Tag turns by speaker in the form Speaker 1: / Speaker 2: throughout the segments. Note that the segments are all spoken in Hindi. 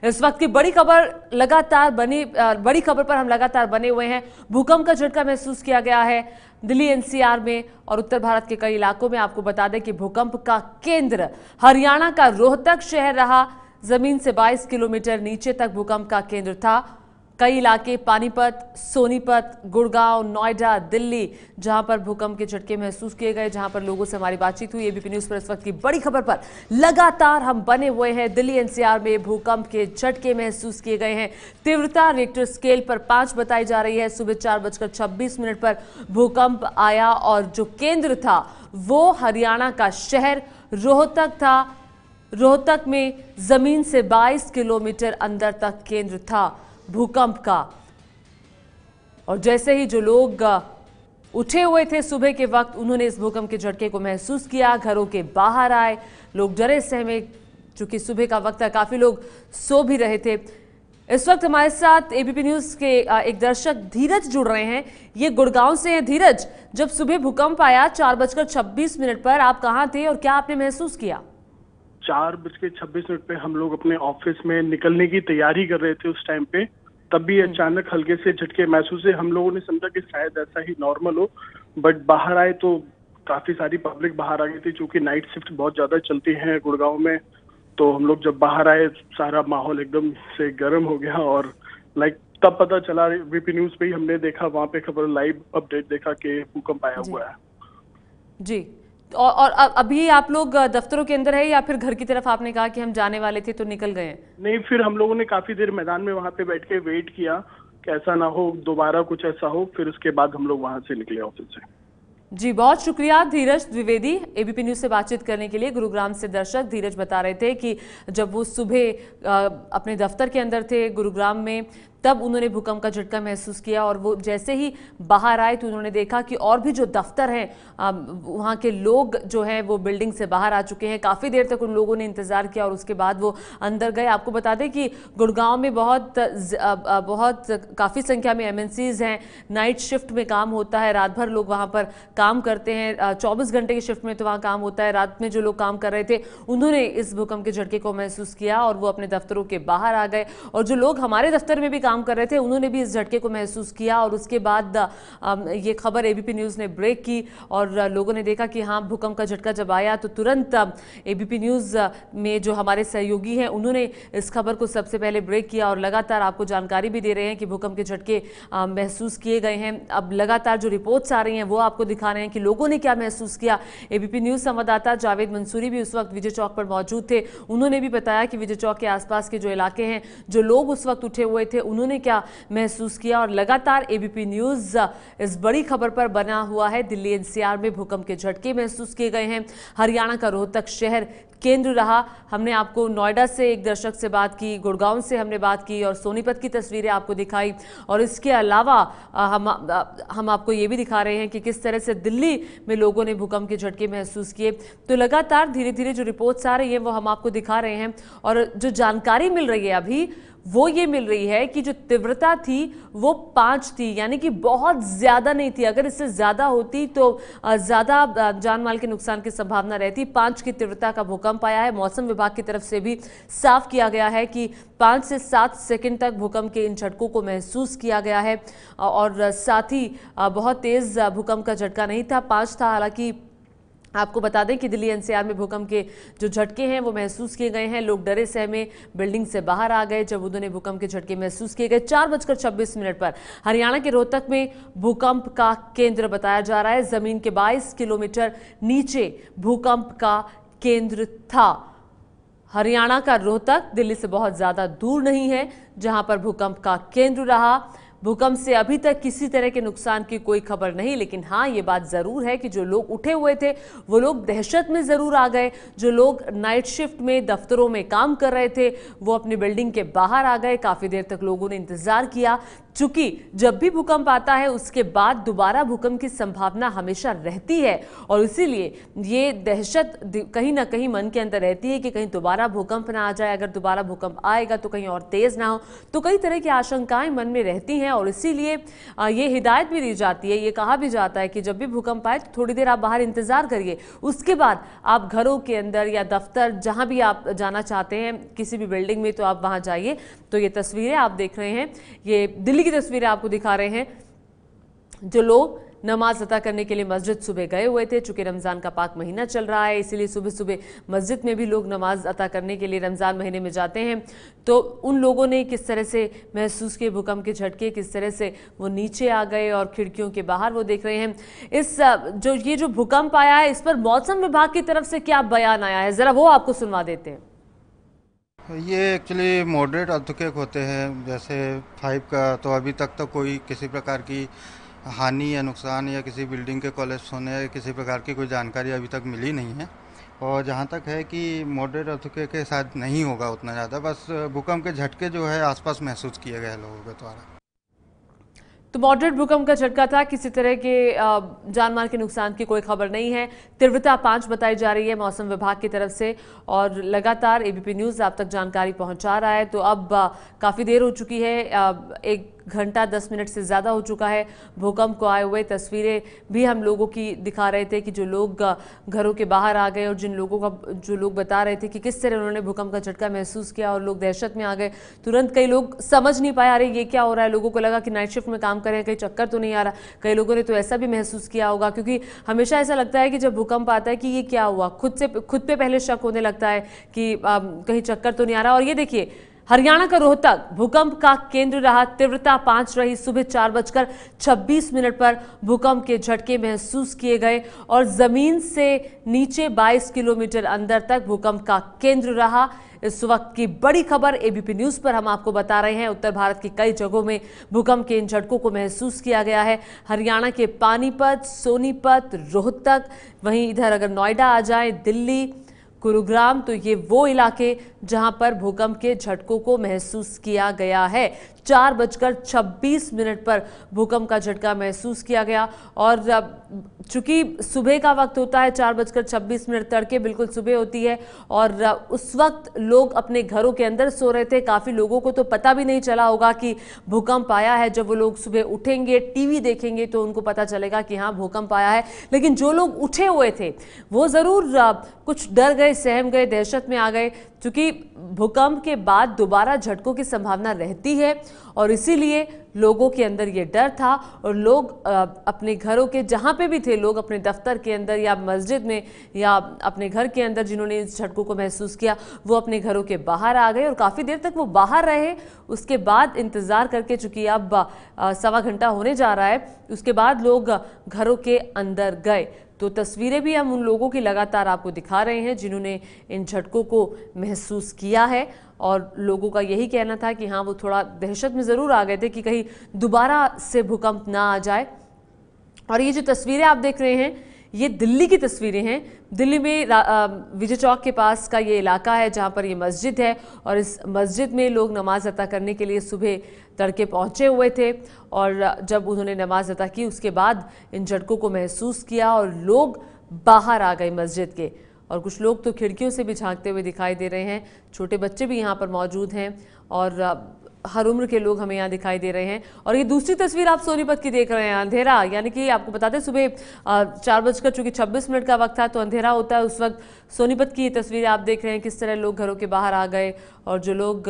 Speaker 1: इस वक्त की बड़ी खबर बड़ी खबर पर हम लगातार बने हुए हैं। भूकंप का झटका महसूस किया गया है दिल्ली एनसीआर में और उत्तर भारत के कई इलाकों में। आपको बता दें कि भूकंप का केंद्र हरियाणा का रोहतक शहर रहा। जमीन से 22 किलोमीटर नीचे तक भूकंप का केंद्र था। कई इलाके पानीपत, सोनीपत, गुड़गांव, नोएडा, दिल्ली, जहां पर भूकंप के झटके महसूस किए गए, जहां पर लोगों से हमारी बातचीत हुई। एबीपी न्यूज पर इस वक्त की बड़ी खबर पर लगातार हम बने हुए हैं। दिल्ली एनसीआर में भूकंप के झटके महसूस किए गए हैं। तीव्रता रिक्टर स्केल पर 5 बताई जा रही है। सुबह 4:26 पर भूकंप आया और जो केंद्र था वो हरियाणा का शहर रोहतक था। रोहतक में जमीन से 22 किलोमीटर अंदर तक केंद्र था भूकंप का। और जैसे ही जो लोग उठे हुए थे सुबह के वक्त, उन्होंने इस भूकंप के झटके को महसूस किया, घरों के बाहर आए, लोग डरे सहमे। चूंकि सुबह का वक्त है, काफी लोग सो भी रहे थे। इस वक्त हमारे साथ एबीपी न्यूज के एक दर्शक धीरज जुड़ रहे हैं। ये गुड़गांव से हैं। धीरज, जब सुबह भूकंप आया 4:26 पर, आप कहाँ थे और क्या आपने महसूस किया?
Speaker 2: 4:26 पे हम लोग अपने ऑफिस में निकलने की तैयारी कर रहे थे उस टाइम पे, तब भी अचानक हल्के से झटके महसूस हुए। हम लोगों ने समझा कि शायद ऐसा ही नॉर्मल हो, बट बाहर आए तो काफी सारी पब्लिक बाहर आ गई थी। चूंकि नाइट शिफ्ट बहुत ज्यादा चलती है गुड़गांव में, तो हम लोग जब बाहर आए सारा माहौल एकदम से गर्म हो गया। और तब पता चला, एबीपी न्यूज पे ही हमने देखा, वहां पे खबर लाइव अपडेट देखा कि भूकंप आया हुआ है
Speaker 1: जी। और अभी आप लोग दफ्तरों के अंदर है या फिर घर की तरफ? आपने कहा कि हम जाने वाले थे तो निकल गए हैं।
Speaker 2: नहीं, फिर हम लोगों ने काफी देर मैदान में वहां पे बैठ के वेट किया कि ऐसा ना हो दोबारा कुछ ऐसा हो। फिर उसके बाद हम लोग वहां से निकले ऑफिस से।
Speaker 1: जी, बहुत शुक्रिया धीरज द्विवेदी एबीपी न्यूज से बातचीत करने के लिए। गुरुग्राम से दर्शक धीरज बता रहे थे कि जब वो सुबह अपने दफ्तर के अंदर थे गुरुग्राम में, तब उन्होंने भूकंप का झटका महसूस किया और वो जैसे ही बाहर आए तो उन्होंने देखा कि और भी जो दफ्तर हैं, वहाँ के लोग जो हैं वो बिल्डिंग से बाहर आ चुके हैं। काफ़ी देर तक उन लोगों ने इंतज़ार किया और उसके बाद वो अंदर गए। आपको बता दें कि गुड़गांव में बहुत काफ़ी संख्या में एमएनसीज़ हैं। नाइट शिफ्ट में काम होता है, रात भर लोग वहाँ पर काम करते हैं। 24 घंटे की शिफ्ट में तो वहाँ काम होता है। रात में जो लोग काम कर रहे थे उन्होंने इस भूकंप के झटके को महसूस किया और वो अपने दफ्तरों के बाहर आ गए। और जो लोग हमारे दफ्तर में भी काम कर रहे थे उन्होंने भी इस झटके को महसूस किया। और उसके बाद ये खबर एबीपी न्यूज ने ब्रेक की और लोगों ने देखा कि हाँ, भूकंप का झटका जब आया तो तुरंत एबीपी न्यूज में जो हमारे सहयोगी हैं उन्होंने इस खबर को सबसे पहले ब्रेक किया और लगातार आपको जानकारी भी दे रहे हैं कि भूकंप के झटके महसूस किए गए हैं। अब लगातार जो रिपोर्ट्स आ रही हैं वो आपको दिखा रहे हैं कि लोगों ने क्या महसूस किया। एबीपी न्यूज संवाददाता जावेद मंसूरी भी उस वक्त विजय चौक पर मौजूद थे। उन्होंने भी बताया कि विजय चौक के आसपास के जो इलाके हैं, जो लोग उस वक्त उठे हुए थे, उन्होंने क्या महसूस किया। और लगातार एबीपी न्यूज इस बड़ी खबर पर बना हुआ है। दिल्ली एनसीआर में भूकंप के झटके महसूस किए गए हैं। हरियाणा का रोहतक शहर केंद्र रहा। हमने आपको नोएडा से एक दर्शक से बात की, गुड़गांव से हमने बात की और सोनीपत की तस्वीरें आपको दिखाई। और इसके अलावा हम आपको ये भी दिखा रहे हैं कि किस तरह से दिल्ली में लोगों ने भूकंप के झटके महसूस किए। तो लगातार धीरे धीरे जो रिपोर्ट्स आ रही है वो हम आपको दिखा रहे हैं। और जो जानकारी मिल रही है अभी वो ये मिल रही है कि जो तीव्रता थी वो 5 थी, यानी कि बहुत ज्यादा नहीं थी। अगर इससे ज्यादा होती तो ज्यादा जान माल के नुकसान की संभावना रहती। 5 की तीव्रता का भूकंप आया है। मौसम विभाग की तरफ से भी साफ किया गया है कि 5 से 7 सेकंड तक भूकंप के इन झटकों को महसूस किया गया है। और साथ ही बहुत तेज भूकंप का झटका नहीं था, 5 था। हालांकि आपको बता दें कि दिल्ली एनसीआर में भूकंप के जो झटके हैं वो महसूस किए गए हैं। लोग डरे सहमे बिल्डिंग से बाहर आ गए जब उन्होंने भूकंप के झटके महसूस किए गए। 4:26 पर हरियाणा के रोहतक में भूकंप का केंद्र बताया जा रहा है। जमीन के 22 किलोमीटर नीचे भूकंप का केंद्र था। हरियाणा का रोहतक दिल्ली से बहुत ज्यादा दूर नहीं है जहां पर भूकंप का केंद्र रहा। भूकंप से अभी तक किसी तरह के नुकसान की कोई खबर नहीं, लेकिन हाँ, ये बात जरूर है कि जो लोग उठे हुए थे वो लोग दहशत में जरूर आ गए। जो लोग नाइट शिफ्ट में दफ्तरों में काम कर रहे थे वो अपनी बिल्डिंग के बाहर आ गए। काफी देर तक लोगों ने इंतजार किया, चूंकि जब भी भूकंप आता है उसके बाद दोबारा भूकंप की संभावना हमेशा रहती है और इसीलिए ये दहशत कहीं ना कहीं मन के अंदर रहती है कि कहीं दोबारा भूकंप ना आ जाए। अगर दोबारा भूकंप आएगा तो कहीं और तेज ना हो, तो कई तरह की आशंकाएं मन में रहती हैं और इसीलिए ये हिदायत भी दी जाती है, ये कहा भी जाता है कि जब भी भूकंप आए तो थोड़ी देर आप बाहर इंतजार करिए, उसके बाद आप घरों के अंदर या दफ्तर जहां भी आप जाना चाहते हैं किसी भी बिल्डिंग में तो आप वहां जाइए। तो ये तस्वीरें आप देख रहे हैं, ये दिल्ली की तस्वीरें आपको दिखा रहे हैं, जो लोग नमाज अता करने के लिए मस्जिद सुबह गए हुए थे। चूंकि रमज़ान का पाक महीना चल रहा है इसीलिए सुबह सुबह मस्जिद में भी लोग नमाज अता करने के लिए रमज़ान महीने में जाते हैं। तो उन लोगों ने किस तरह से महसूस किए भूकंप के झटके, किस तरह से वो नीचे आ गए और खिड़कियों के बाहर वो देख रहे हैं। इस जो भूकंप आया है इस पर मौसम विभाग की तरफ से क्या बयान आया है, ज़रा वो आपको सुनवा देते हैं।
Speaker 3: ये एक्चुअली मॉडरेट अर्थक्वेक होते हैं, जैसे 5 का, तो अभी तक तो कोई किसी प्रकार की हानि या नुकसान या किसी बिल्डिंग के कोलैप्स होने या किसी प्रकार की कोई जानकारी अभी तक मिली नहीं है। और जहाँ तक है कि मॉडरेट अर्थक्वेक के साथ नहीं होगा उतना ज़्यादा, बस भूकंप के झटके जो है आसपास महसूस किए गए लोगों के द्वारा।
Speaker 1: तो मॉडरेट भूकंप का झटका था, किसी तरह के जान माल के नुकसान की कोई खबर नहीं है। तीव्रता 5 बताई जा रही है मौसम विभाग की तरफ से और लगातार एबीपी न्यूज़ आप तक जानकारी पहुंचा रहा है। तो अब काफ़ी देर हो चुकी है, 1 घंटा 10 मिनट से ज़्यादा हो चुका है भूकंप को आए हुए। तस्वीरें भी हम लोगों की दिखा रहे थे कि जो लोग घरों के बाहर आ गए और जो लोग बता रहे थे कि किस तरह उन्होंने भूकंप का झटका महसूस किया और लोग दहशत में आ गए। तुरंत कई लोग समझ नहीं पाए, अरे ये क्या हो रहा है। लोगों को लगा कि नाइट शिफ्ट में काम करें, कहीं चक्कर तो नहीं आ रहा। कई लोगों ने तो ऐसा भी महसूस किया होगा, क्योंकि हमेशा ऐसा लगता है कि जब भूकंप आता है कि ये क्या हुआ, खुद पे पहले शक होने लगता है कि कहीं चक्कर तो नहीं आ रहा। और ये देखिए हरियाणा का रोहतक भूकंप का केंद्र रहा, तीव्रता 5 रही। सुबह 4:26 पर भूकंप के झटके महसूस किए गए और जमीन से नीचे 22 किलोमीटर अंदर तक भूकंप का केंद्र रहा। इस वक्त की बड़ी खबर एबीपी न्यूज पर हम आपको बता रहे हैं, उत्तर भारत की कई जगहों में भूकंप के इन झटकों को महसूस किया गया है। हरियाणा के पानीपत, सोनीपत, रोहतक, वहीं इधर अगर नोएडा आ जाए, दिल्ली, गुरुग्राम, तो ये वो इलाके जहां पर भूकंप के झटकों को महसूस किया गया है। 4:26 पर भूकंप का झटका महसूस किया गया और चूंकि सुबह का वक्त होता है, 4:26 तड़के बिल्कुल सुबह होती है और उस वक्त लोग अपने घरों के अंदर सो रहे थे। काफ़ी लोगों को तो पता भी नहीं चला होगा कि भूकंप आया है। जब वो लोग सुबह उठेंगे, टीवी देखेंगे तो उनको पता चलेगा कि हाँ भूकंप आया है। लेकिन जो लोग उठे हुए थे वो ज़रूर कुछ डर गए, सहम गए, दहशत में आ गए, क्योंकि भूकंप के बाद दोबारा झटकों की संभावना रहती है और इसीलिए लोगों के अंदर ये डर था और लोग अपने घरों के जहाँ पे भी थे, लोग अपने दफ्तर के अंदर या मस्जिद में या अपने घर के अंदर जिन्होंने इस झटकों को महसूस किया वो अपने घरों के बाहर आ गए और काफ़ी देर तक वो बाहर रहे। उसके बाद इंतज़ार करके, चूँकि अब 1.25 घंटा होने जा रहा है, उसके बाद लोग घरों के अंदर गए। तो तस्वीरें भी हम उन लोगों की लगातार आपको दिखा रहे हैं जिन्होंने इन झटकों को महसूस किया है और लोगों का यही कहना था कि हाँ वो थोड़ा दहशत में ज़रूर आ गए थे कि कहीं दोबारा से भूकंप ना आ जाए। और ये जो तस्वीरें आप देख रहे हैं ये दिल्ली की तस्वीरें हैं। दिल्ली में विजय चौक के पास का ये इलाका है जहाँ पर ये मस्जिद है और इस मस्जिद में लोग नमाज अता करने के लिए सुबह तड़के पहुँचे हुए थे और जब उन्होंने नमाज अता की उसके बाद इन झटकों को महसूस किया और लोग बाहर आ गए मस्जिद के। और कुछ लोग तो खिड़कियों से भी झांकते हुए दिखाई दे रहे हैं। छोटे बच्चे भी यहाँ पर मौजूद हैं और हर उम्र के लोग हमें यहाँ दिखाई दे रहे हैं। और ये दूसरी तस्वीर आप सोनीपत की देख रहे हैं, अंधेरा, यानी कि आपको बताते हैं सुबह 4:26 का वक्त था तो अंधेरा होता है उस वक्त। सोनीपत की ये तस्वीरें आप देख रहे हैं किस तरह लोग घरों के बाहर आ गए और जो लोग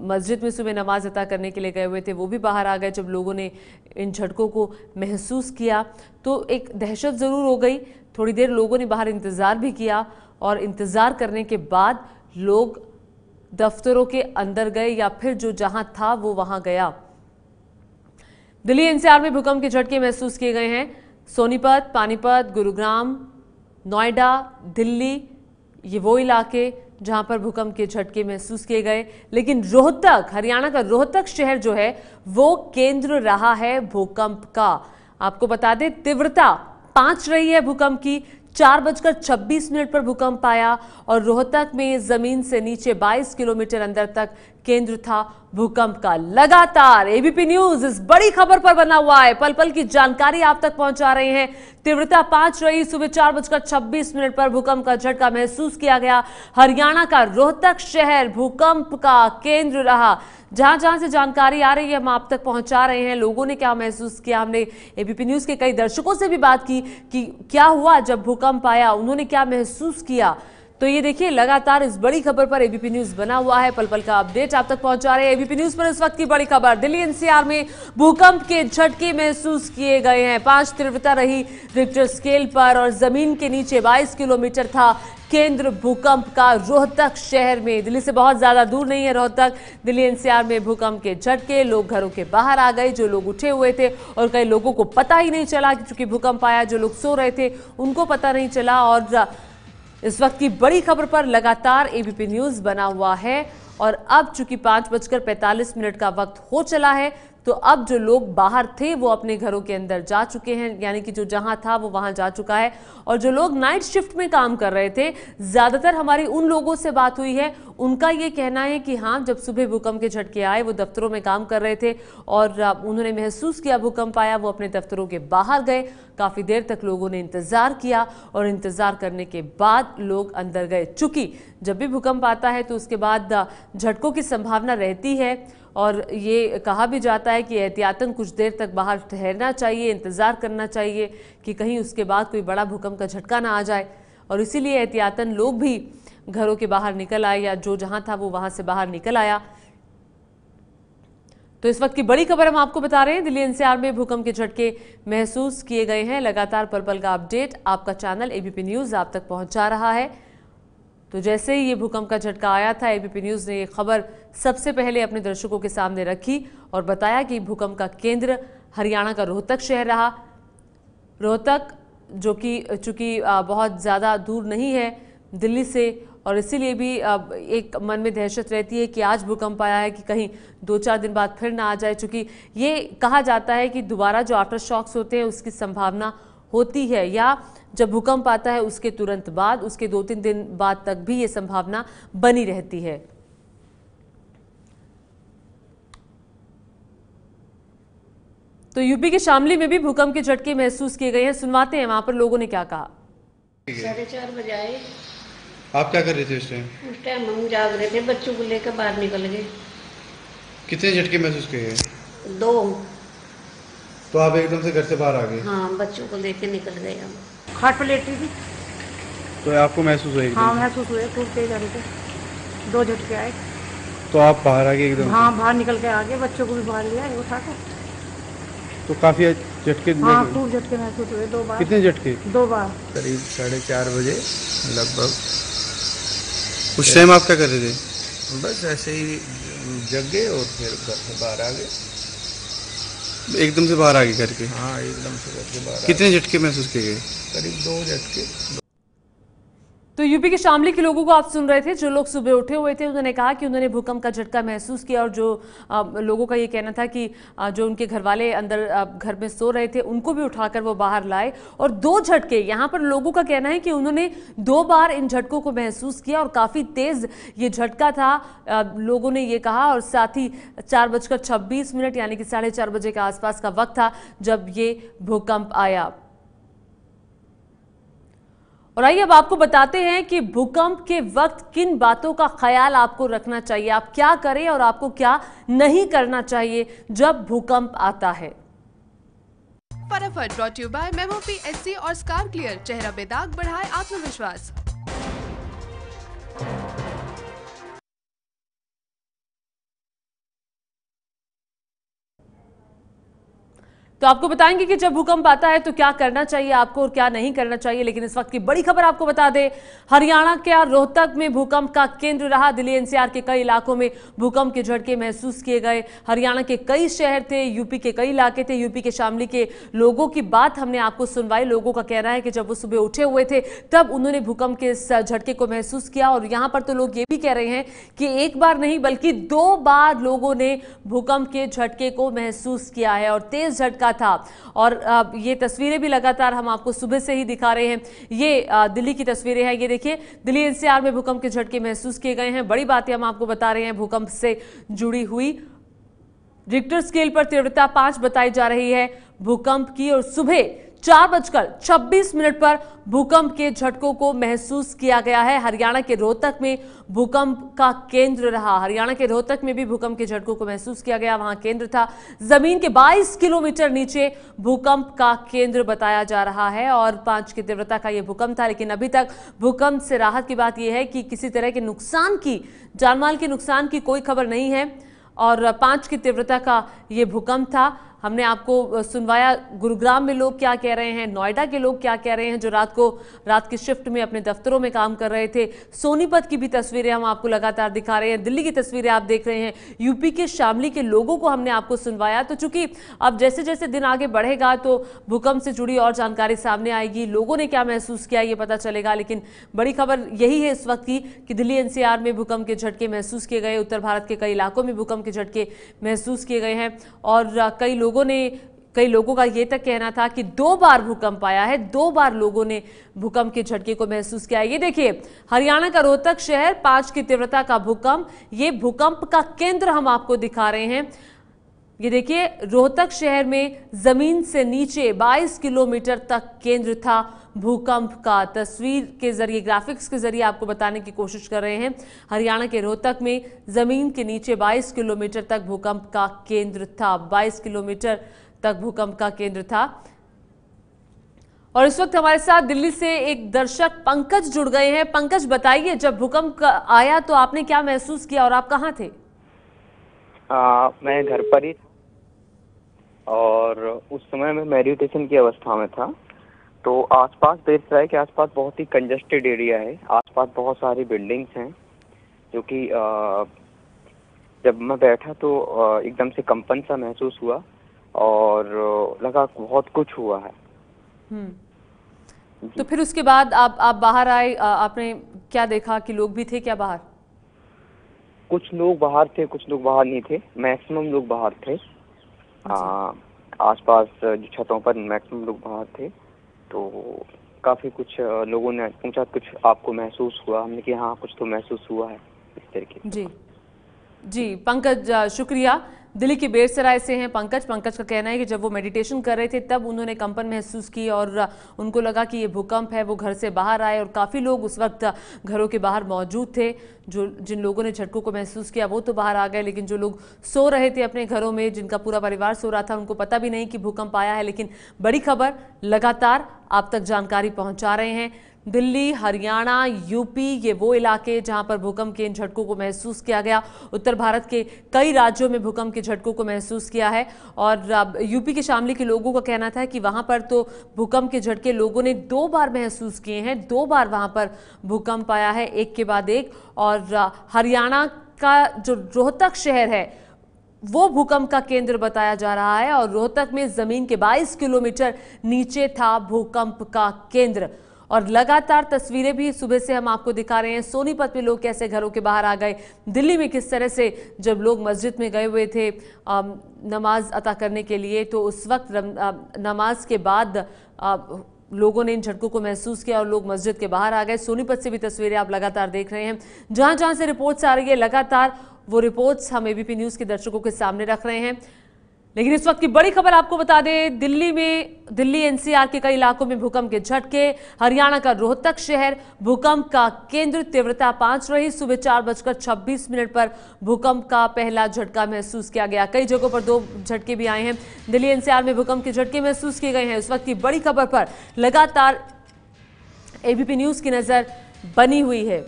Speaker 1: मस्जिद में सुबह नमाज अता करने के लिए गए हुए थे वो भी बाहर आ गए। जब लोगों ने इन झटकों को महसूस किया तो एक दहशत ज़रूर हो गई। थोड़ी देर लोगों ने बाहर इंतज़ार भी किया और इंतज़ार करने के बाद लोग दफ्तरों के अंदर गए या फिर जो जहां था वो वहां गया। दिल्ली एनसीआर में भूकंप के झटके महसूस किए गए हैं। सोनीपत, पानीपत, गुरुग्राम, नोएडा, दिल्ली, ये वो इलाके जहां पर भूकंप के झटके महसूस किए गए। लेकिन रोहतक, हरियाणा का रोहतक शहर जो है वो केंद्र रहा है भूकंप का। आपको बता दें तीव्रता 5 रही है भूकंप की। 4:26 पर भूकंप आया और रोहतक में जमीन से नीचे 22 किलोमीटर अंदर तक केंद्र था भूकंप का। लगातार एबीपी न्यूज इस बड़ी खबर पर बना हुआ है, पल पल की जानकारी आप तक पहुंचा रहे हैं। तीव्रता 5 रही। सुबह 4:26 पर भूकंप का झटका महसूस किया गया। हरियाणा का रोहतक शहर भूकंप का केंद्र रहा। जहां जहां से जानकारी आ रही है हम आप तक पहुंचा रहे हैं। लोगों ने क्या महसूस किया, हमने एबीपी न्यूज के कई दर्शकों से भी बात की कि क्या हुआ जब भूकंप आया, उन्होंने क्या महसूस किया। तो ये देखिए, लगातार इस बड़ी खबर पर एबीपी न्यूज बना हुआ है, पल पल का अपडेट आप तक पहुंचा रहे हैं। एबीपी न्यूज पर इस वक्त की बड़ी खबर, दिल्ली एनसीआर में भूकंप के झटके महसूस किए गए हैं। 5 तीव्रता रही रिक्टर स्केल पर और जमीन के नीचे 22 किलोमीटर था केंद्र भूकंप का रोहतक शहर में। दिल्ली से बहुत ज्यादा दूर नहीं है रोहतक। दिल्ली एनसीआर में भूकंप के झटके, लोग घरों के बाहर आ गए, जो लोग उठे हुए थे, और कई लोगों को पता ही नहीं चला कि चूंकि भूकंप आया, जो लोग सो रहे थे उनको पता नहीं चला। और इस वक्त की बड़ी खबर पर लगातार एबीपी न्यूज बना हुआ है। और अब चूंकि 5:45 का वक्त हो चला है, तो अब जो लोग बाहर थे वो अपने घरों के अंदर जा चुके हैं, यानी कि जो जहां था वो वहां जा चुका है। और जो लोग नाइट शिफ्ट में काम कर रहे थे, ज्यादातर हमारी उन लोगों से बात हुई है, उनका ये कहना है कि हाँ, जब सुबह भूकंप के झटके आए वो दफ्तरों में काम कर रहे थे और उन्होंने महसूस किया भूकंप आया, वो अपने दफ्तरों के बाहर गए। काफी देर तक लोगों ने इंतजार किया और इंतजार करने के बाद लोग अंदर गए। चूंकि जब भी भूकंप आता है तो उसके बाद झटकों की संभावना रहती है और ये कहा भी जाता है कि एहतियातन कुछ देर तक बाहर ठहरना चाहिए, इंतजार करना चाहिए कि कहीं उसके बाद कोई बड़ा भूकंप का झटका ना आ जाए। और इसीलिए एहतियातन लोग भी घरों के बाहर निकल आए, या जो जहां था वो वहां से बाहर निकल आया। तो इस वक्त की बड़ी खबर हम आपको बता रहे हैं, दिल्ली एनसीआर में भूकंप के झटके महसूस किए गए हैं। लगातार पल पल का अपडेट आपका चैनल एबीपी न्यूज आप तक पहुंचा रहा है। तो जैसे ही ये भूकंप का झटका आया था, एबीपी न्यूज ने ये खबर सबसे पहले अपने दर्शकों के सामने रखी और बताया कि भूकंप का केंद्र हरियाणा का रोहतक शहर रहा। रोहतक जो कि चूंकि बहुत ज़्यादा दूर नहीं है दिल्ली से, और इसीलिए भी एक मन में दहशत रहती है कि आज भूकंप आया है कि कहीं 2-4 दिन बाद फिर ना आ जाए। चूंकि ये कहा जाता है कि दोबारा जो आफ्टर शॉक्स होते हैं उसकी संभावना होती है, या जब भूकंप आता है उसके तुरंत बाद, उसके 2-3 दिन बाद तक भी ये संभावना बनी रहती है। तो यूपी के शामली में भी भूकंप के झटके महसूस किए गए हैं। सुनवाते हैं वहां पर लोगों ने क्या कहा।
Speaker 4: 4:30 बजे आए।
Speaker 5: आप क्या कर रहे थे उस टाइम?
Speaker 4: उस टाइम हम जाग रहे थे, बच्चों को लेकर बाहर निकल गए।
Speaker 5: कितने झटके महसूस किए?
Speaker 4: 2।
Speaker 5: तो आप एकदम से घर से बाहर आ गए?
Speaker 4: हाँ, बच्चों को लेकर निकल गए हम। खाट पर लेटी थी।
Speaker 5: तो आपको महसूस हुआ एकदम?
Speaker 4: हाँ, महसूस हुए, टूट के जा रहे थे, 2 झटके आए।
Speaker 5: तो आप बाहर आ गए एकदम?
Speaker 4: हाँ, बाहर निकल के आ गए, बच्चों को भी बाहर लिया उठा कर।
Speaker 5: तो काफी झटके?
Speaker 4: हाँ, खूब झटके महसूस हुए, 2 बार।
Speaker 5: कितने झटके?
Speaker 4: 2 बार।
Speaker 5: करीब 4:30 बजे लगभग। उस टाइम आप क्या कर रहे थे?
Speaker 6: बस ऐसे ही जग गए और फिर घर से बाहर आ गए।
Speaker 5: एकदम से बाहर आ गए घर के?
Speaker 6: हाँ, एकदम से घर से बाहर।
Speaker 5: कितने झटके महसूस किए गए?
Speaker 6: करीब 2 झटके।
Speaker 1: तो यूपी के शामली के लोगों को आप सुन रहे थे, जो लोग सुबह उठे हुए थे उन्होंने कहा कि उन्होंने भूकंप का झटका महसूस किया। और जो लोगों का ये कहना था कि जो उनके घर वाले अंदर घर में सो रहे थे उनको भी उठाकर वो बाहर लाए। और 2 झटके, यहाँ पर लोगों का कहना है कि उन्होंने 2 बार इन झटकों को महसूस किया और काफ़ी तेज़ ये झटका था, लोगों ने ये कहा। और साथ ही 4:26 यानी कि 4:30 बजे के आसपास का वक्त था जब ये भूकंप आया। और आइए अब आपको बताते हैं कि भूकंप के वक्त किन बातों का ख्याल आपको रखना चाहिए, आप क्या करें और आपको क्या नहीं करना चाहिए जब भूकंप आता है।
Speaker 7: फटाफट ब्रॉट यू बाय मेमोपी एचसी और स्कार क्लियर, चेहरा बेदाग बढ़ाए आत्मविश्वास।
Speaker 1: तो आपको बताएंगे कि जब भूकंप आता है तो क्या करना चाहिए आपको और क्या नहीं करना चाहिए। लेकिन इस वक्त की बड़ी खबर आपको बता दें, हरियाणा के रोहतक में भूकंप का केंद्र रहा। दिल्ली एनसीआर के कई इलाकों में भूकंप के झटके महसूस किए गए। हरियाणा के कई शहर थे, यूपी के कई इलाके थे। यूपी के शामली के लोगों की बात हमने आपको सुनवाई। लोगों का कहना है कि जब वो सुबह उठे हुए थे तब उन्होंने भूकंप के इस झटके को महसूस किया। और यहाँ पर तो लोग ये भी कह रहे हैं कि एक बार नहीं बल्कि 2 बार लोगों ने भूकंप के झटके को महसूस किया है और तेज झटका था। और ये तस्वीरें भी लगातार हम आपको सुबह से ही दिखा रहे हैं। ये दिल्ली की तस्वीरें हैं। ये देखिए, दिल्ली एनसीआर में भूकंप के झटके महसूस किए गए हैं। बड़ी बातें हम आपको बता रहे हैं भूकंप से जुड़ी हुई। रिक्टर स्केल पर तीव्रता 5 बताई जा रही है भूकंप की, और सुबह 4:26 पर भूकंप के झटकों को महसूस किया गया है। हरियाणा के रोहतक में भूकंप का केंद्र रहा। हरियाणा के रोहतक में भी भूकंप के झटकों को महसूस किया गया, वहां केंद्र था। जमीन के 22 किलोमीटर नीचे भूकंप का केंद्र बताया जा रहा है और 5 की तीव्रता का यह भूकंप था। लेकिन अभी तक भूकंप से राहत की बात यह है कि किसी तरह के नुकसान की, जानमाल के नुकसान की कोई खबर नहीं है और 5 की तीव्रता का यह भूकंप था। हमने आपको सुनवाया गुरुग्राम में लोग क्या कह रहे हैं, नोएडा के लोग क्या कह रहे हैं जो रात की शिफ्ट में अपने दफ्तरों में काम कर रहे थे। सोनीपत की भी तस्वीरें हम आपको लगातार दिखा रहे हैं। दिल्ली की तस्वीरें आप देख रहे हैं। यूपी के शामली के लोगों को हमने आपको सुनवाया। तो चूंकि अब जैसे जैसे दिन आगे बढ़ेगा तो भूकंप से जुड़ी और जानकारी सामने आएगी, लोगों ने क्या महसूस किया ये पता चलेगा। लेकिन बड़ी खबर यही है इस वक्त की कि दिल्ली एनसीआर में भूकंप के झटके महसूस किए गए। उत्तर भारत के कई इलाकों में भूकंप के झटके महसूस किए गए हैं और कई लोगों का ये तक कहना था कि 2 बार भूकंप आया है, 2 बार लोगों ने भूकंप के झटके को महसूस किया। ये देखिए, हरियाणा का रोहतक शहर, 5 की तीव्रता का भूकंप, ये भूकंप का केंद्र हम आपको दिखा रहे हैं। ये देखिए, रोहतक शहर में जमीन से नीचे 22 किलोमीटर तक केंद्र था भूकंप का। तस्वीर के जरिए, ग्राफिक्स के जरिए आपको बताने की कोशिश कर रहे हैं। हरियाणा के रोहतक में जमीन के नीचे 22 किलोमीटर तक भूकंप का केंद्र था। 22 किलोमीटर तक भूकंप का केंद्र था। और इस वक्त हमारे साथ दिल्ली से एक दर्शक पंकज जुड़ गए हैं। पंकज, बताइए, जब भूकंप आया तो आपने क्या महसूस किया और आप कहाँ थे?
Speaker 8: मैं घर पर ही और उस समय मैं मेडिटेशन की अवस्था में था। तो आसपास बेगूसराय के आसपास बहुत ही कंजस्टेड एरिया है। आसपास बहुत सारी बिल्डिंग्स हैं जो कि जब मैं बैठा तो एकदम से कंपन सा महसूस हुआ और लगा बहुत कुछ हुआ है।
Speaker 1: तो फिर उसके बाद आप बाहर आए, आपने क्या देखा कि लोग भी थे क्या बाहर?
Speaker 8: कुछ लोग बाहर थे, कुछ लोग बाहर नहीं थे। मैक्सिमम लोग बाहर थे। आसपास जो छतों पर मैक्सिमम लोग बाहर थे। तो काफ़ी कुछ लोगों ने पूछा कुछ आपको महसूस हुआ, हमने कहा हाँ कुछ तो महसूस हुआ है इस तरीके।
Speaker 1: जी पंकज, शुक्रिया। दिल्ली के बेरसराय से हैं पंकज का कहना है कि जब वो मेडिटेशन कर रहे थे तब उन्होंने कंपन महसूस की और उनको लगा कि ये भूकंप है। वो घर से बाहर आए और काफ़ी लोग उस वक्त घरों के बाहर मौजूद थे। जिन लोगों ने झटकों को महसूस किया वो तो बाहर आ गए, लेकिन जो लोग सो रहे थे अपने घरों में, जिनका पूरा परिवार सो रहा था, उनको पता भी नहीं कि भूकंप आया है। लेकिन बड़ी खबर, लगातार आप तक जानकारी पहुंचा रहे हैं। दिल्ली, हरियाणा, यूपी, ये वो इलाके जहां पर भूकंप के इन झटकों को महसूस किया गया। उत्तर भारत के कई राज्यों में भूकंप के झटकों को महसूस किया है और यूपी के शामली के लोगों का कहना था कि वहां पर तो भूकंप के झटके लोगों ने 2 बार महसूस किए हैं। 2 बार वहां पर भूकंप आया है, एक के बाद एक। और हरियाणा का जो रोहतक शहर है वो भूकंप का केंद्र बताया जा रहा है और रोहतक में जमीन के 22 किलोमीटर नीचे था भूकंप का केंद्र। और लगातार तस्वीरें भी सुबह से हम आपको दिखा रहे हैं। सोनीपत में लोग कैसे घरों के बाहर आ गए, दिल्ली में किस तरह से जब लोग मस्जिद में गए हुए थे नमाज अता करने के लिए, तो उस वक्त नमाज के बाद लोगों ने इन झटकों को महसूस किया और लोग मस्जिद के बाहर आ गए। सोनीपत से भी तस्वीरें आप लगातार देख रहे हैं। जहां जहां से रिपोर्ट्स आ रही है, लगातार वो रिपोर्ट्स हम एबीपी न्यूज के दर्शकों के सामने रख रहे हैं। लेकिन इस वक्त की बड़ी खबर आपको बता दें, दिल्ली एनसीआर के कई इलाकों में भूकंप के झटके। हरियाणा का रोहतक शहर भूकंप का केंद्र, तीव्रता 5 रही। सुबह 4:26 पर भूकंप का पहला झटका महसूस किया गया। कई जगहों पर 2 झटके भी आए हैं। दिल्ली एनसीआर में भूकंप के झटके महसूस किए गए हैं। उस वक्त की बड़ी खबर पर लगातार एबीपी न्यूज की नजर बनी हुई है।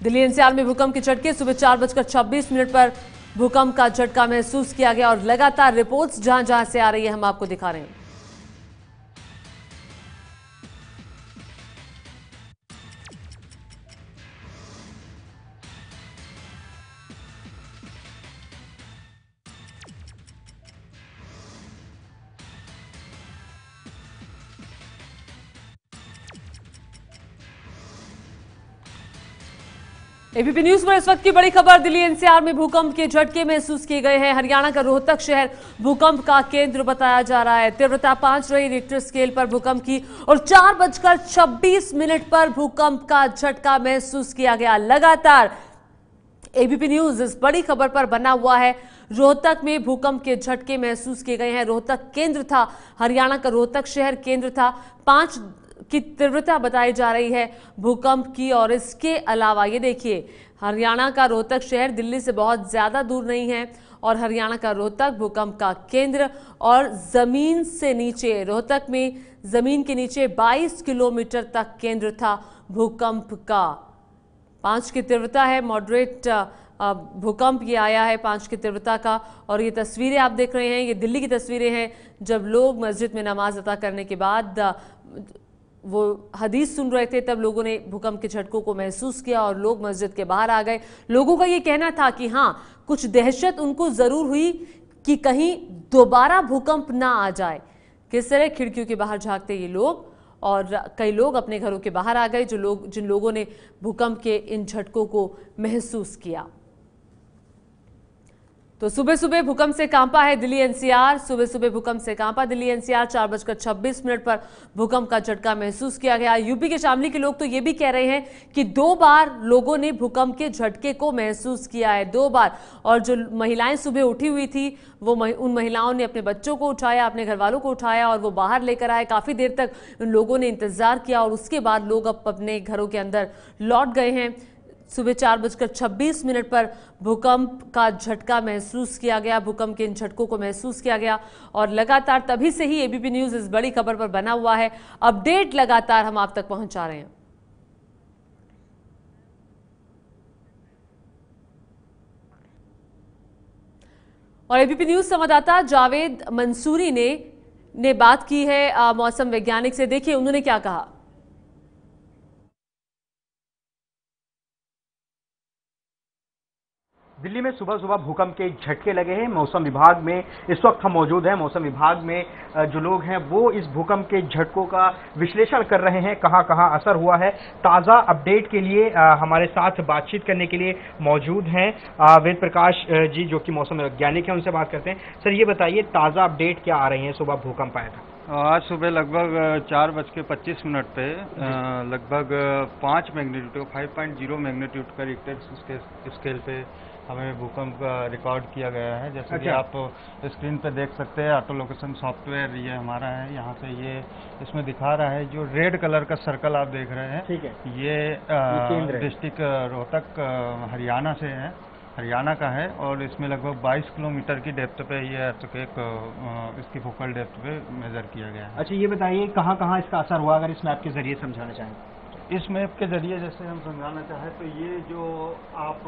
Speaker 1: दिल्ली एनसीआर में भूकंप के झटके, सुबह 4:26 पर भूकंप का झटका महसूस किया गया और लगातार रिपोर्ट्स जहां जहां से आ रही है हम आपको दिखा रहे हैं। एबीपी न्यूज पर इस वक्त की बड़ी खबर। दिल्ली एनसीआर में भूकंप के झटके महसूस किए गए हैं। हरियाणा का रोहतक शहर भूकंप का केंद्र बताया जा रहा है। तीव्रता 5 रही रिक्टर स्केल पर भूकंप की और 4:26 पर भूकंप का झटका महसूस किया गया। लगातार एबीपी न्यूज इस बड़ी खबर पर बना हुआ है। रोहतक में भूकंप के झटके महसूस किए गए हैं। रोहतक केंद्र था, हरियाणा का रोहतक शहर केंद्र था। 5 की तीव्रता बताई जा रही है भूकंप की। और इसके अलावा ये देखिए, हरियाणा का रोहतक शहर दिल्ली से बहुत ज्यादा दूर नहीं है और हरियाणा का रोहतक भूकंप का केंद्र। और जमीन से नीचे, रोहतक में जमीन के नीचे 22 किलोमीटर तक केंद्र था भूकंप का। 5 की तीव्रता है, मॉडरेट भूकंप ये आया है 5 की तीव्रता का। और ये तस्वीरें आप देख रहे हैं, ये दिल्ली की तस्वीरें हैं जब लोग मस्जिद में नमाज अता करने के बाद वो हदीस सुन रहे थे, तब लोगों ने भूकंप के झटकों को महसूस किया और लोग मस्जिद के बाहर आ गए। लोगों का ये कहना था कि हाँ, कुछ दहशत उनको जरूर हुई कि कहीं दोबारा भूकंप ना आ जाए। किस तरह खिड़कियों के बाहर झांकते ये लोग, और कई लोग अपने घरों के बाहर आ गए जिन लोगों ने भूकंप के इन झटकों को महसूस किया। तो सुबह सुबह भूकंप से कांपा है दिल्ली एनसीआर। सुबह सुबह भूकंप से कांपा दिल्ली एनसीआर। 4:26 पर भूकंप का झटका महसूस किया गया। यूपी के शामली के लोग तो ये भी कह रहे हैं कि 2 बार लोगों ने भूकंप के झटके को महसूस किया है, 2 बार। और जो महिलाएं सुबह उठी हुई थी, वो उन महिलाओं ने अपने बच्चों को उठाया, अपने घर वालों को उठाया और वो बाहर लेकर आए। काफी देर तक उन लोगों ने इंतजार किया और उसके बाद लोग अब अपने घरों के अंदर लौट गए हैं। सुबह 4:26 पर भूकंप का झटका महसूस किया गया। भूकंप के इन झटकों को महसूस किया गया और लगातार तभी से ही एबीपी न्यूज इस बड़ी खबर पर बना हुआ है। अपडेट लगातार हम आप तक पहुंचा रहे हैं। और एबीपी न्यूज संवाददाता जावेद मंसूरी ने बात की है मौसम वैज्ञानिक से। देखिए उन्होंने क्या कहा।
Speaker 9: दिल्ली में सुबह सुबह भूकंप के झटके लगे हैं। मौसम विभाग में इस वक्त हम मौजूद हैं। मौसम विभाग में जो लोग हैं वो इस भूकंप के झटकों का विश्लेषण कर रहे हैं, कहां कहां असर हुआ है। ताज़ा अपडेट के लिए हमारे साथ बातचीत करने के लिए मौजूद हैं वेद प्रकाश जी, जो कि मौसम वैज्ञानिक हैं। उनसे बात करते हैं। सर, ये बताइए ताज़ा अपडेट क्या आ रही है। सुबह भूकंप आया था
Speaker 3: आज सुबह लगभग 4:25 पे लगभग 5 मैग्नीट्यूड 5.0 मैग्नीट्यूड का रिक्टर स्केल पे हमें भूकंप का रिकॉर्ड किया गया है। जैसे कि आप स्क्रीन पे देख सकते हैं, ऑटो लोकेशन सॉफ्टवेयर ये हमारा है। यहाँ से ये इसमें दिखा रहा है, जो रेड कलर का सर्कल आप देख रहे हैं, ठीक है, ये डिस्ट्रिक्ट रोहतक हरियाणा से है, हरियाणा का है। और इसमें लगभग 22 किलोमीटर की डेप्थ पे ये अर्थक्वेक इसकी फोकल डेप्थ पे मेजर किया गया है।
Speaker 9: अच्छा, ये बताइए कहाँ कहाँ इसका असर हुआ, अगर इस मैप के जरिए समझाना चाहें।
Speaker 3: इस मैप के जरिए जैसे हम समझाना चाहें तो ये जो आप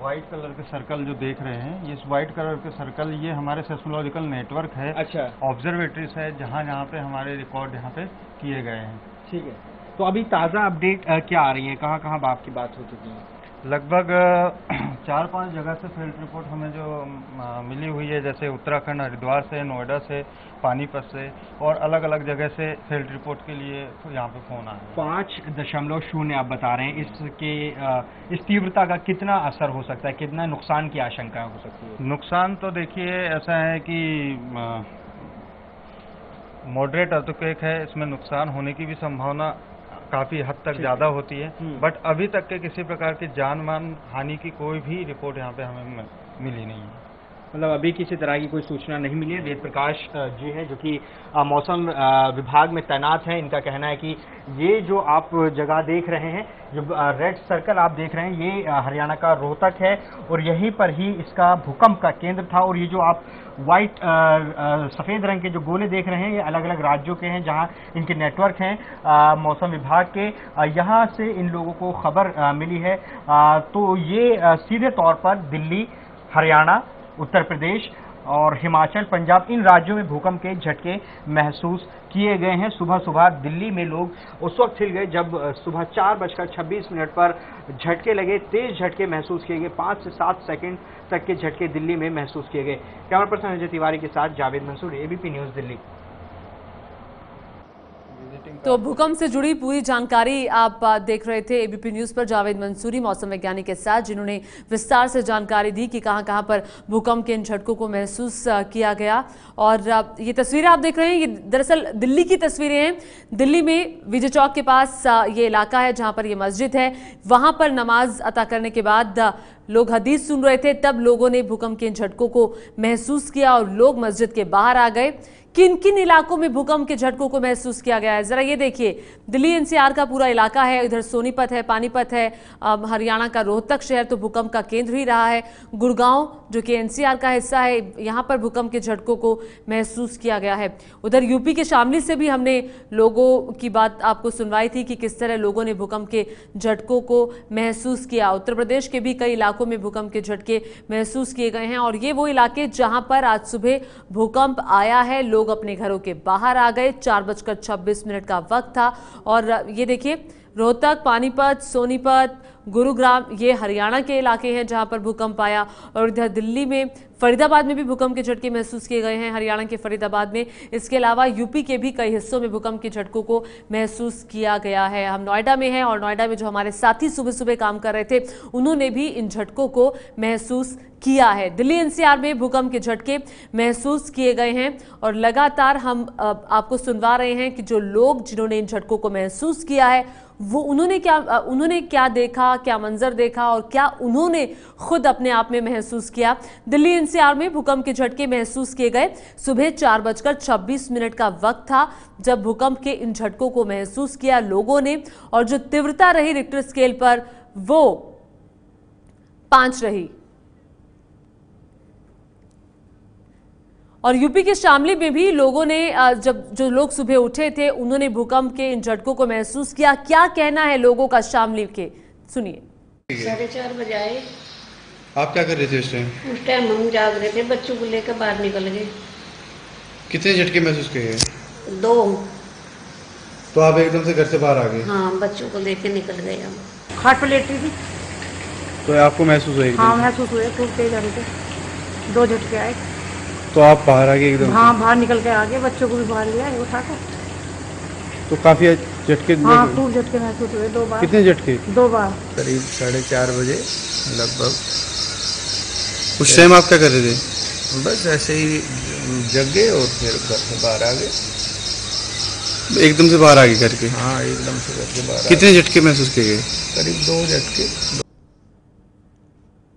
Speaker 3: व्हाइट कलर के सर्कल जो देख रहे हैं, इस व्हाइट कलर के सर्कल ये हमारे सेस्मोलॉजिकल नेटवर्क है। अच्छा, ऑब्जर्वेटरीज है जहाँ पे हमारे रिकॉर्ड यहाँ पे किए गए हैं।
Speaker 9: ठीक है, तो अभी ताज़ा अपडेट क्या आ रही है, कहाँ कहाँ बाप की बात हो चुकी है?
Speaker 3: लगभग 4-5 जगह से फील्ड रिपोर्ट हमें जो मिली हुई है, जैसे उत्तराखंड हरिद्वार से, नोएडा से, पानीपत से और अलग अलग जगह से फील्ड रिपोर्ट के लिए यहाँ पे फोन आया।
Speaker 9: 5.0 आप बता रहे हैं, इसके इस तीव्रता का कितना असर हो सकता है, कितना नुकसान की आशंका हो सकती है?
Speaker 3: नुकसान तो देखिए ऐसा है कि मॉडरेट अर्थक्वेक है, इसमें नुकसान होने की भी संभावना काफी हद तक ज्यादा होती है। बट अभी तक के किसी प्रकार की जान मान हानि की कोई भी रिपोर्ट यहाँ पे हमें मिली नहीं है।
Speaker 9: मतलब अभी किसी तरह की कोई सूचना नहीं मिली है। वेद प्रकाश जी हैं, जो कि मौसम विभाग में तैनात हैं। इनका कहना है कि ये जो आप जगह देख रहे हैं, जो रेड सर्कल आप देख रहे हैं, ये हरियाणा का रोहतक है और यहीं पर ही इसका भूकंप का केंद्र था। और ये जो आप वाइट सफ़ेद रंग के जो गोले देख रहे हैं, ये अलग अलग राज्यों के हैं जहां इनके नेटवर्क हैं मौसम विभाग के। यहाँ से इन लोगों को खबर मिली है। तो ये सीधे तौर पर दिल्ली, हरियाणा, उत्तर प्रदेश और हिमाचल, पंजाब, इन राज्यों में भूकंप के झटके महसूस किए गए हैं। सुबह सुबह दिल्ली में लोग उस वक्त हिल गए जब सुबह 4:26 पर झटके लगे, तेज झटके महसूस किए गए। 5 से 7 सेकंड तक के झटके दिल्ली में महसूस किए गए। कैमरा पर्सन अजय तिवारी के साथ जावेद मंसूरी, एबीपी न्यूज, दिल्ली।
Speaker 1: तो भूकंप से जुड़ी पूरी जानकारी आप देख रहे थे एबीपी न्यूज पर जावेद मंसूरी मौसम वैज्ञानिक के साथ, जिन्होंने विस्तार से जानकारी दी कि कहां कहां पर भूकंप के इन झटकों को महसूस किया गया। और ये तस्वीरें आप देख रहे हैं, ये दरअसल दिल्ली की तस्वीरें हैं। दिल्ली में विजय चौक के पास ये इलाका है जहां पर ये मस्जिद है। वहां पर नमाज अता करने के बाद लोग हदीस सुन रहे थे, तब लोगों ने भूकंप के इन झटकों को महसूस किया और लोग मस्जिद के बाहर आ गए। किन किन इलाकों में भूकंप के झटकों को महसूस किया गया है, जरा ये देखिए। दिल्ली एनसीआर का पूरा इलाका है, इधर सोनीपत है, पानीपत है, हरियाणा का रोहतक शहर तो भूकंप का केंद्र ही रहा है। गुड़गांव जो कि एनसीआर का हिस्सा है, यहाँ पर भूकंप के झटकों को महसूस किया गया है। उधर यूपी के शामली से भी हमने लोगों की बात आपको सुनवाई थी कि किस तरह लोगों ने भूकंप के झटकों को महसूस किया। उत्तर प्रदेश के भी कई इलाकों में भूकंप के झटके महसूस किए गए हैं और ये वो इलाके जहां पर आज सुबह भूकंप आया है। लोग अपने घरों के बाहर आ गए। 4:26 का वक्त था और ये देखिए रोहतक, पानीपत, सोनीपत, गुरुग्राम ये हरियाणा के इलाके हैं जहां पर भूकंप आया। और इधर दिल्ली में फरीदाबाद में भी भूकंप के झटके महसूस किए गए हैं, हरियाणा के फरीदाबाद में। इसके अलावा यूपी के भी कई हिस्सों में भूकंप के झटकों को महसूस किया गया है। हम नोएडा में हैं और नोएडा में जो हमारे साथी सुबह सुबह काम कर रहे थे, उन्होंने भी इन झटकों को महसूस किया है। दिल्ली एनसीआर में भूकंप के झटके महसूस किए गए हैं और लगातार हम आपको सुनवा रहे हैं कि जो लोग जिन्होंने इन झटकों को महसूस किया है वो उन्होंने क्या देखा, क्या मंजर देखा और क्या उन्होंने खुद अपने आप में महसूस किया। दिल्ली एनसीआर में भूकंप के झटके महसूस किए गए। सुबह 4:26 का वक्त था जब भूकंप के इन झटकों को महसूस किया लोगों ने और जो तीव्रता रही रिक्टर स्केल पर वो 5 रही। और यूपी के शामली में भी लोगों ने जब जो लोग सुबह उठे थे उन्होंने भूकंप के इन झटकों को महसूस किया। क्या कहना है लोगों का शामली के, सुनिए।
Speaker 4: 4:30 बजे आए।
Speaker 5: आप क्या कर रहे थे उस टाइम?
Speaker 4: उस टाइम हम जाग रहे थे, बच्चों को लेकर बाहर निकल गए।
Speaker 5: कितने झटके महसूस किए?
Speaker 4: 2।
Speaker 5: तो आप एकदम से घर से बाहर आ गए?
Speaker 4: हाँ, बच्चों को लेकर निकल गए हम। खाट पर लेटी थी
Speaker 5: तो आपको महसूस हुआ?
Speaker 4: हाँ, महसूस हुआ। टूट के जा रहे थे, 2 झटके आए
Speaker 5: तो आप बाहर आ गए एकदम?
Speaker 4: हाँ, बाहर निकल के आगे, बच्चों को भी बाहर लिया उठा कर।
Speaker 5: तो काफी झटके?
Speaker 4: हाँ, खूब झटके महसूस हुए। 2 बार।
Speaker 5: कितने झटके?
Speaker 4: 2 बार।
Speaker 6: करीब 4:30 बजे लगभग।
Speaker 5: उस टाइम आप क्या कर रहे थे?
Speaker 6: बस ऐसे ही जग गए और फिर घर से बाहर आ गए।
Speaker 5: एकदम से बाहर आ गए घर के?
Speaker 6: हाँ, एकदम से घर से बाहर।
Speaker 5: कितने झटके महसूस किए गए?
Speaker 6: करीब 2 झटके।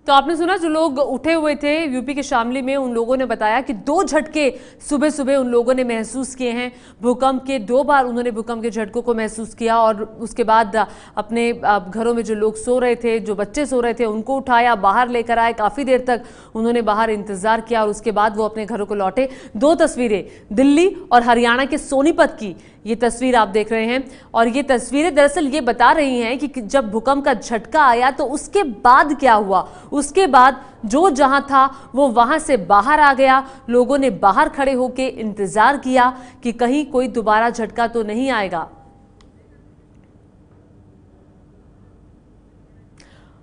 Speaker 1: तो आपने सुना जो लोग उठे हुए थे यूपी के शामली में, उन लोगों ने बताया कि 2 झटके सुबह सुबह उन लोगों ने महसूस किए हैं। भूकंप के 2 बार उन्होंने भूकंप के झटकों को महसूस किया और उसके बाद अपने घरों में जो लोग सो रहे थे, जो बच्चे सो रहे थे, उनको उठाया, बाहर लेकर आए। काफ़ी देर तक उन्होंने बाहर इंतजार किया और उसके बाद वो अपने घरों को लौटे। 2 तस्वीरें दिल्ली और हरियाणा के सोनीपत की ये तस्वीर आप देख रहे हैं और ये तस्वीरें दरअसल ये बता रही हैं कि जब भूकंप का झटका आया तो उसके बाद क्या हुआ। उसके बाद जो जहां था वो वहां से बाहर आ गया। लोगों ने बाहर खड़े होकर इंतजार किया कि कहीं कोई दोबारा झटका तो नहीं आएगा।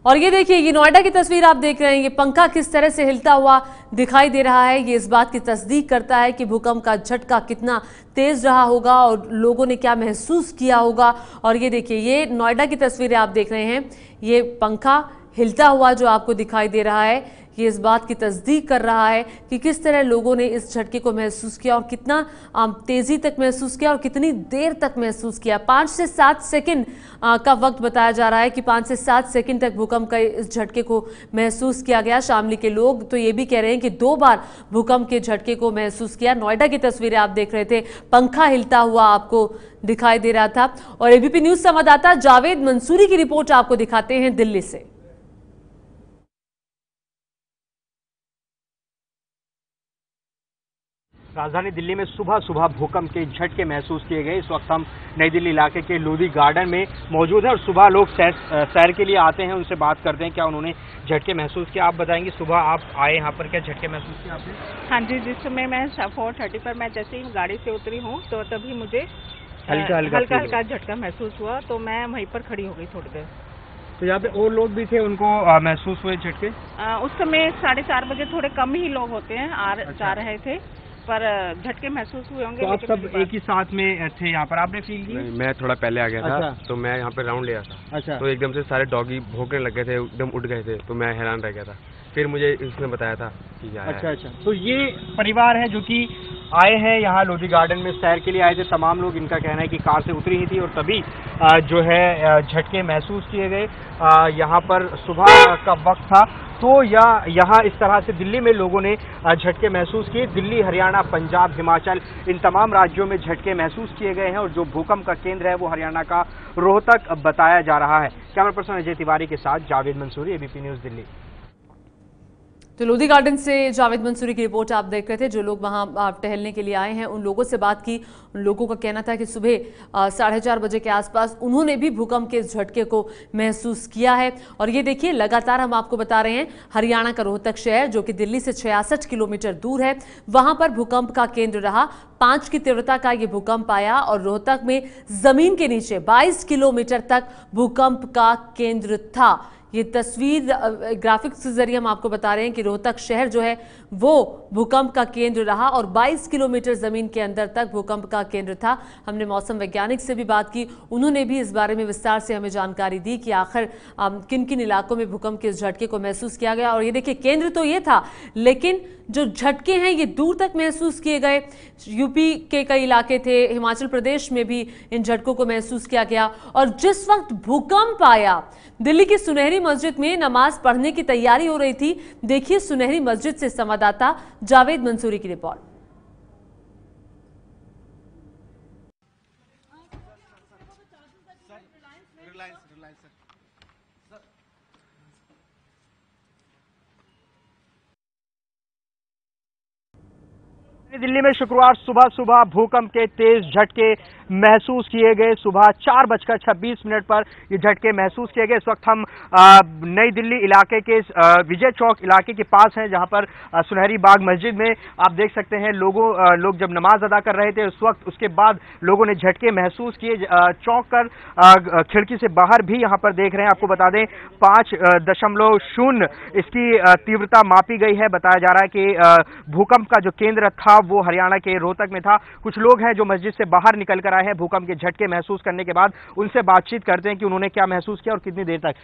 Speaker 1: और ये देखिए, ये नोएडा की तस्वीर आप देख रहे हैं। ये पंखा किस तरह से हिलता हुआ दिखाई दे रहा है। ये इस बात की तस्दीक करता है कि भूकंप का झटका कितना तेज रहा होगा और लोगों ने क्या महसूस किया होगा। और ये देखिए, ये नोएडा की तस्वीरें आप देख रहे हैं। ये पंखा हिलता हुआ जो आपको दिखाई दे रहा है, ये इस बात की तस्दीक कर रहा है कि किस तरह लोगों ने इस झटके को महसूस किया और कितना तेजी तक महसूस किया और कितनी देर तक महसूस किया। 5 से 7 सेकंड का वक्त बताया जा रहा है कि 5 से 7 सेकंड तक भूकंप का इस झटके को महसूस किया गया। शामली के लोग तो ये भी कह रहे हैं कि 2 बार भूकंप के झटके को महसूस किया। नोएडा की तस्वीरें आप देख रहे थे, पंखा हिलता हुआ आपको दिखाई दे रहा था। और एबीपी न्यूज संवाददाता जावेद मंसूरी की रिपोर्ट आपको दिखाते हैं दिल्ली से।
Speaker 9: राजधानी दिल्ली में सुबह सुबह भूकंप के झटके महसूस किए गए। इस वक्त हम नई दिल्ली इलाके के लोधी गार्डन में मौजूद हैं और सुबह लोग सैर के लिए आते हैं, उनसे बात करते हैं क्या उन्होंने झटके महसूस किया। आप बताएंगे, सुबह आप आए यहाँ पर, क्या झटके महसूस किया आपने?
Speaker 10: हाँ जी, जिस समय मैं 4:30 पर मैं जैसे ही गाड़ी से उतरी हूँ तो तभी मुझे हल्का झटका महसूस हुआ, तो मैं वहीं पर खड़ी हो गई थोड़ी देर।
Speaker 9: तो यहाँ पे और लोग भी थे, उनको महसूस हुए झटके?
Speaker 10: उस समय 4:30 बजे थोड़े कम ही लोग होते हैं, जा रहे थे। पर झटके महसूस हुए होंगे।
Speaker 9: तो आप सब एक ही साथ में थे यहाँ पर, आपने फील की?
Speaker 11: मैं थोड़ा पहले आ गया था।
Speaker 9: अच्छा।
Speaker 11: तो मैं यहाँ पे राउंड लिया था।
Speaker 9: अच्छा।
Speaker 11: तो एकदम से सारे डॉगी भौंकने लग गए थे, एकदम उठ गए थे, तो मैं हैरान रह गया था। फिर मुझे इसने बताया था कि क्या
Speaker 9: अच्छा अच्छा। तो ये परिवार है जो कि आए हैं यहाँ लोधी गार्डन में, सैर के लिए आए थे तमाम लोग। इनका कहना है कि कार से उतरी ही थी और तभी जो है झटके महसूस किए गए। यहाँ पर सुबह का वक्त था, तो यहाँ इस तरह से दिल्ली में लोगों ने झटके महसूस किए। दिल्ली, हरियाणा, पंजाब, हिमाचल, इन तमाम राज्यों में झटके महसूस किए गए हैं और जो भूकंप का केंद्र है वो हरियाणा का रोहतक बताया जा रहा है। कैमरा पर्सन अजय तिवारी के साथ जावेद मंसूरी, एबीपी न्यूज़ दिल्ली।
Speaker 1: तो लोधी गार्डन से जावेद मंसूरी की रिपोर्ट आप देख रहे थे। जो लोग वहां टहलने के लिए आए हैं उन लोगों से बात की। उन लोगों का कहना था कि सुबह 4:30 बजे के आसपास उन्होंने भी भूकंप के इस झटके को महसूस किया है। और ये देखिए, लगातार हम आपको बता रहे हैं, हरियाणा का रोहतक शहर जो कि दिल्ली से 66 किलोमीटर दूर है, वहां पर भूकंप का केंद्र रहा। 5 की तीव्रता का ये भूकंप आया और रोहतक में जमीन के नीचे 22 किलोमीटर तक भूकंप का केंद्र था। ये तस्वीर ग्राफिक्स के जरिए हम आपको बता रहे हैं कि रोहतक शहर जो है वो भूकंप का केंद्र रहा और 22 किलोमीटर जमीन के अंदर तक भूकंप का केंद्र था। हमने मौसम वैज्ञानिक से भी बात की, उन्होंने भी इस बारे में विस्तार से हमें जानकारी दी कि आखिर किन किन इलाकों में भूकंप के इस झटके को महसूस किया गया। और ये देखिए, केंद्र तो ये था, लेकिन जो झटके हैं ये दूर तक महसूस किए गए। यूपी के कई इलाके थे, हिमाचल प्रदेश में भी इन झटकों को महसूस किया गया। और जिस वक्त भूकंप आया, दिल्ली की सुनहरी मस्जिद में नमाज पढ़ने की तैयारी हो रही थी। देखिए सुनहरी मस्जिद से संवाददाता जावेद मंसूरी की रिपोर्ट।
Speaker 9: दिल्ली में शुक्रवार सुबह भूकंप के तेज झटके महसूस किए गए। सुबह 4:26 पर ये झटके महसूस किए गए। इस वक्त हम नई दिल्ली इलाके के विजय चौक इलाके के पास हैं, जहां पर सुनहरी बाग मस्जिद में आप देख सकते हैं लोग जब नमाज अदा कर रहे थे उस वक्त, उसके बाद लोगों ने झटके महसूस किए। चौक कर खिड़की से बाहर भी यहां पर देख रहे हैं। आपको बता दें 5.0 इसकी तीव्रता मापी गई है। बताया जा रहा है कि भूकंप का जो केंद्र था वो हरियाणा के रोहतक में था। कुछ लोग हैं जो मस्जिद से बाहर निकल कर आए हैं भूकंप के झटके महसूस करने के बाद। उनसे बातचीत करते हैं कि उन्होंने क्या महसूस किया और कितनी देर तक।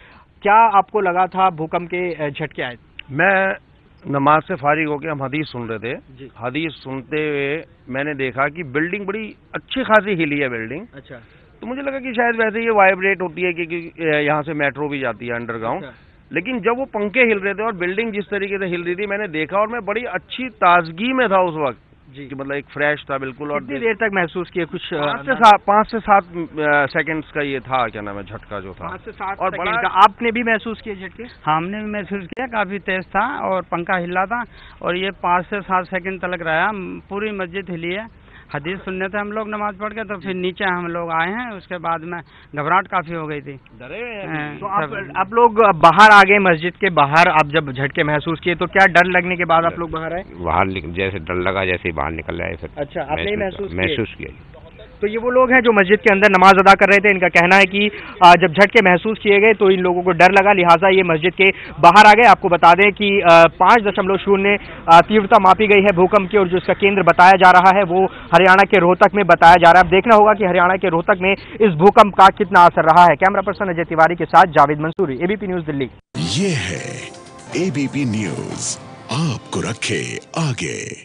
Speaker 9: क्या आपको लगा था भूकंप के झटके आए?
Speaker 12: मैं नमाज से फारिग होकर हम हदीस सुन रहे थे। हदीस सुनते हुए मैंने देखा कि बिल्डिंग बड़ी अच्छी खासी हिली है बिल्डिंग।
Speaker 9: अच्छा।
Speaker 12: तो मुझे लगा कि शायद वैसे ये वाइब्रेट होती है क्योंकि यहाँ से मेट्रो भी जाती है अंडरग्राउंड। अच्छा। लेकिन जब वो पंखे हिल रहे थे और बिल्डिंग जिस तरीके से हिल रही थी मैंने देखा और मैं बड़ी अच्छी ताजगी में था उस वक्त जी, कि मतलब एक फ्रेश था बिल्कुल। और
Speaker 9: कितनी देर तक महसूस किया? कुछ
Speaker 12: 5 से 7 सेकंड्स का ये था, क्या नाम है, झटका जो था
Speaker 9: 5 से 7
Speaker 12: और
Speaker 9: बड़ा। आपने भी महसूस किया झटके?
Speaker 13: हमने भी महसूस किया, काफी तेज था और पंखा हिला था और ये 5 से 7 सेकंड तक रहा। पूरी मस्जिद हिली है। हदीस सुनने थे हम लोग नमाज पढ़ के, तो फिर नीचे हम लोग आए हैं। उसके बाद में घबराहट काफी हो गई थी।
Speaker 12: डरे हुए
Speaker 9: तो आप लोग बाहर आ गए मस्जिद के बाहर। आप जब झटके महसूस किए तो क्या डर लगने के बाद आप लोग बाहर आए?
Speaker 14: बाहर जैसे डर लगा जैसे ही बाहर निकल आए फिर।
Speaker 9: अच्छा, आपने
Speaker 14: महसूस किया।
Speaker 9: तो ये वो लोग हैं जो मस्जिद के अंदर नमाज अदा कर रहे थे। इनका कहना है कि जब झटके महसूस किए गए तो इन लोगों को डर लगा, लिहाजा ये मस्जिद के बाहर आ गए। आपको बता दें कि 5.0 तीव्रता मापी गई है भूकंप की और जो इसका केंद्र बताया जा रहा है वो हरियाणा के रोहतक में बताया जा रहा है। अब देखना होगा कि हरियाणा के रोहतक में इस भूकंप का कितना असर रहा है। कैमरा पर्सन अजय तिवारी के साथ जावेद मंसूरी, एबीपी न्यूज दिल्ली।
Speaker 15: ये है एबीपी न्यूज, आपको रखे आगे।